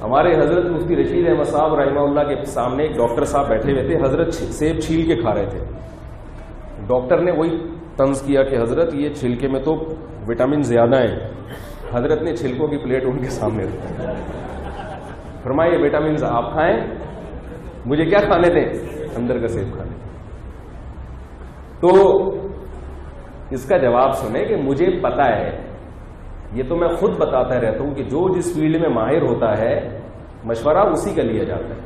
ہمارے حضرت مفتی رشید احمد صاحب رحمہ اللہ کے سامنے ایک ڈاکٹر صاحب بیٹھے ہوئے تھے. حضرت سیب چھیل کے کھا رہے تھے. ڈاکٹر نے وہی طنز کیا کہ حضرت یہ چھلکے میں تو وٹامن زیادہ ہیں. حضرت نے چھلکوں کی پلیٹ ان کے سامنے رکھی. فرمایا یہ وٹامنز آپ کھائیں, مجھے کیا کھانے دیں, اندر کا سیب کھانے. تو اس کا جواب سنیں کہ مجھے پتا ہے, یہ تو میں خود بتاتا رہتا ہوں کہ جو جس فیلڈ میں ماہر ہوتا ہے مشورہ اسی کا لیا جاتا ہے.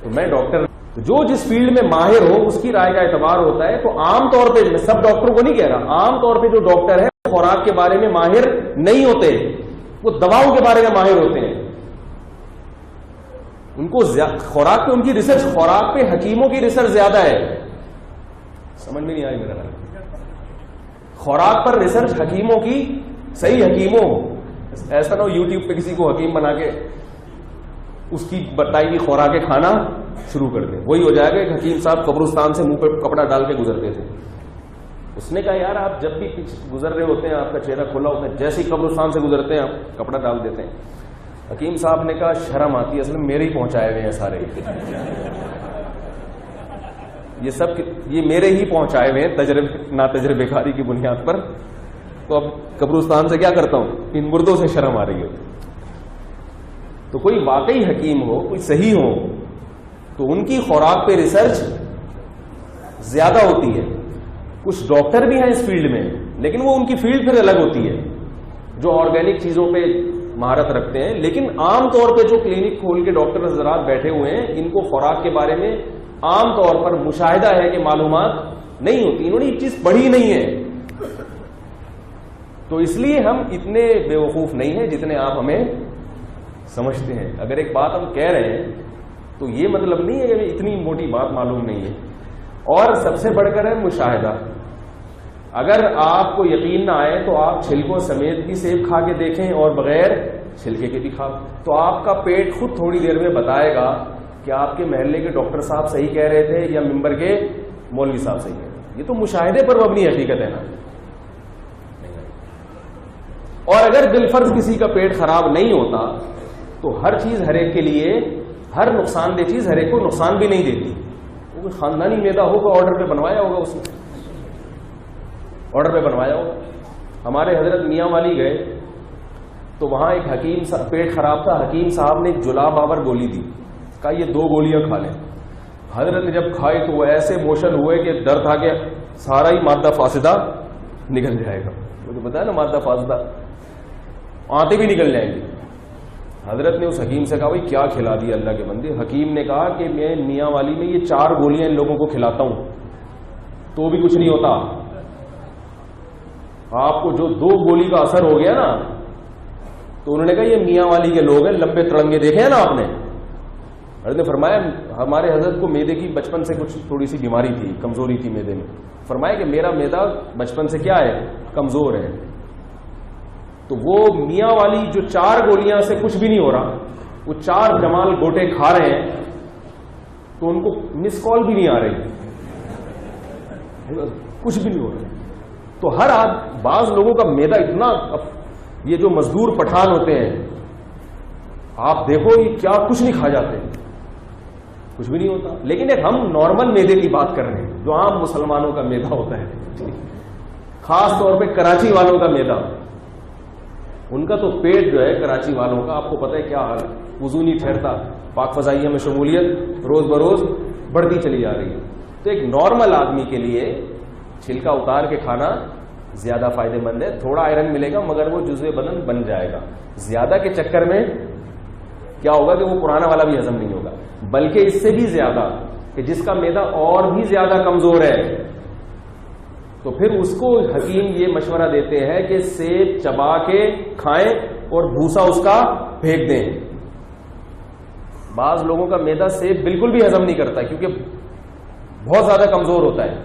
تو میں ڈاکٹر جو جس فیلڈ میں ماہر ہو اس کی رائے کا اعتبار ہوتا ہے. تو عام طور پہ, میں سب ڈاکٹروں کو نہیں کہہ رہا, عام طور پہ جو ڈاکٹر ہے خوراک کے بارے میں ماہر نہیں ہوتے, وہ دواؤں کے بارے میں ماہر ہوتے ہیں. ان کو خوراک پہ ان کی ریسرچ, خوراک پہ حکیموں کی ریسرچ زیادہ ہے. سمجھ میں نہیں آئی میرا. خوراک پر ریسرچ حکیموں کی, صحیح حکیموں, ایسا نہ ہو یوٹیوب پہ کسی کو حکیم بنا کے اس کی بتائی ہوئی خوراکیں کھانا شروع کر دیں. وہی ہو جائے گا. ایک حکیم صاحب قبرستان سے منہ پہ کپڑا ڈال کے گزرتے تھے. اس نے کہا یار آپ جب بھی گزر رہے ہوتے ہیں آپ کا چہرہ کھلا ہوتا ہے, جیسے ہی قبرستان سے گزرتے ہیں آپ کپڑا ڈال دیتے ہیں. حکیم صاحب نے کہا شرم آتی ہے, اصل میں میرے ہی پہنچائے ہوئے ہیں سارے, یہ سب یہ میرے ہی پہنچائے ہوئے ہیں نا تجربے کاری کی بنیاد پر. تو اب قبرستان سے کیا کرتا ہوں, ان مردوں سے شرم آ رہی ہے. تو کوئی واقعی حکیم ہو, کوئی صحیح ہو, تو ان کی خوراک پہ ریسرچ زیادہ ہوتی ہے. کچھ ڈاکٹر بھی ہیں اس فیلڈ میں, لیکن وہ ان کی فیلڈ پھر الگ ہوتی ہے, جو آرگینک چیزوں پہ مہارت رکھتے ہیں. لیکن عام طور پہ جو کلینک کھول کے ڈاکٹر حضرات بیٹھے ہوئے ہیں, ان کو خوراک کے بارے میں عام طور پر مشاہدہ ہے کہ معلومات نہیں ہوتی, انہوں نے یہ چیز پڑھی نہیں ہے. تو اس لیے ہم اتنے بے وقوف نہیں ہیں جتنے آپ ہمیں سمجھتے ہیں. اگر ایک بات ہم کہہ رہے ہیں تو یہ مطلب نہیں ہے کہ اتنی موٹی بات معلوم نہیں ہے. اور سب سے بڑھ کر ہے مشاہدہ. اگر آپ کو یقین نہ آئے تو آپ چھلکوں سمیت بھی سیب کھا کے دیکھیں اور بغیر چھلکے کے بھی کھا, تو آپ کا پیٹ خود تھوڑی دیر میں بتائے گا کہ آپ کے محلے کے ڈاکٹر صاحب صحیح کہہ رہے تھے یا ممبر کے مولوی صاحب صحیح کہہ رہے تھے. یہ تو مشاہدے پر مبنی حقیقت ہے نا. اور اگر بالفرض کسی کا پیٹ خراب نہیں ہوتا تو ہر چیز ہر ایک کے لیے, ہر نقصان دہ چیز ہر ایک کو نقصان بھی نہیں دیتی. وہ کوئی خاندانی میدا ہوگا, آرڈر پہ بنوایا ہوگا, اس نے آرڈر پہ بنوایا ہوگا. ہمارے حضرت میاں والی گئے تو وہاں ایک حکیم پیٹ خراب تھا, حکیم صاحب نے ایک جلاب آور گولی دی, کہا یہ 2 گولیاں کھا لیں. حضرت نے جب کھائی تو وہ ایسے موشن ہوئے کہ ڈر تھا کہ سارا ہی مادہ فاسدہ نکل جائے گا. وہ تو بتایا نا مادہ فاسدہ, آنتیں بھی نکل جائیں گی. حضرت نے اس حکیم سے کہا بھائی کیا کھلا دیا اللہ کے بندے. حکیم نے کہا کہ میں میاں والی میں یہ 4 گولیاں ان لوگوں کو کھلاتا ہوں تو بھی کچھ نہیں ہوتا. آپ کو جو 2 گولی کا اثر ہو گیا نا, تو انہوں نے کہا یہ میاں والی کے لوگ ہیں, لمبے تڑنگے دیکھے ہیں نا آپ نے. حضرت نے فرمایا ہمارے حضرت کو میدے کی بچپن سے کچھ تھوڑی سی بیماری تھی, کمزوری تھی میدے میں. فرمایا کہ میرا میدا بچپن سے کیا ہے, کمزور ہے. تو وہ میاں والی جو 4 گولیاں سے کچھ بھی نہیں ہو رہا, وہ 4 جمال گوٹے کھا رہے ہیں تو ان کو مس کال بھی نہیں آ رہی, کچھ بھی نہیں ہو رہا. تو ہر بعض لوگوں کا میدا اتنا, یہ جو مزدور پٹھان ہوتے ہیں آپ دیکھو یہ کیا کچھ نہیں کھا جاتے, کچھ بھی نہیں ہوتا. لیکن ایک ہم نارمل میدے کی بات کر رہے ہیں جو عام مسلمانوں کا میدا ہوتا ہے, خاص طور پہ کراچی والوں کا میدا. ان کا تو پیٹ جو ہے کراچی والوں کا, آپ کو پتہ ہے کیا حال ہے, وضو نہیں ٹھہرتا. پاک فضائیہ میں شمولیت روز بروز بڑھتی چلی جا رہی ہے. تو ایک نارمل آدمی کے لیے چھلکا اتار کے کھانا زیادہ فائدہ مند ہے. تھوڑا آئرن ملے گا مگر وہ جزو بدن بن جائے گا. زیادہ کے چکر میں کیا ہوگا کہ وہ پرانا والا بھی ہضم نہیں ہوگا, بلکہ اس سے بھی زیادہ کہ جس کا میدا اور بھی زیادہ کمزور ہے تو پھر اس کو حکیم یہ مشورہ دیتے ہیں کہ سیب چبا کے کھائیں اور بھوسا اس کا پھینک دیں. بعض لوگوں کا میدا سیب بالکل بھی ہضم نہیں کرتا کیونکہ بہت زیادہ کمزور ہوتا ہے,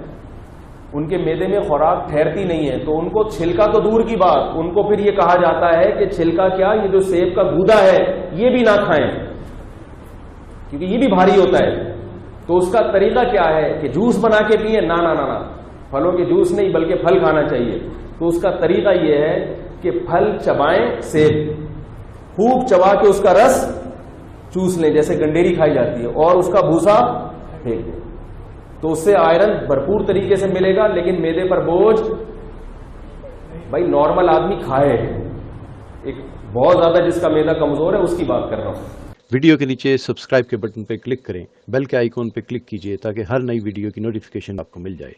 ان کے میدے میں خوراک ٹھہرتی نہیں ہے. تو ان کو چھلکا تو دور کی بات, ان کو پھر یہ کہا جاتا ہے کہ چھلکا کیا, یہ جو سیب کا گودا ہے یہ بھی نہ کھائیں کیونکہ یہ بھی بھاری ہوتا ہے. تو اس کا طریقہ کیا ہے کہ جوس بنا کے پیئے, نہ نہ نہ, پھلوں کے جوس نہیں بلکہ پھل کھانا چاہیے. تو اس کا طریقہ یہ ہے کہ پھل چبائیں سیب, خوب چبا کے اس کا رس چوس لیں جیسے گنڈیری کھائی جاتی ہے، اور اس کا بھوسا پھینک دیں، تو اس سے آئرن بھرپور طریقے سے ملے گا. لیکن میدے پر بوجھ بھائی نارمل آدمی کھائے، ایک بہت زیادہ جس کا میدا کمزور ہے اس کی بات کر رہا ہوں. ویڈیو کے نیچے سبسکرائب کے بٹن پہ کلک کریں، بیل کے آئیکن پہ کلک کیجئے تاکہ ہر نئی ویڈیو کی نوٹیفیکیشن آپ کو مل جائے.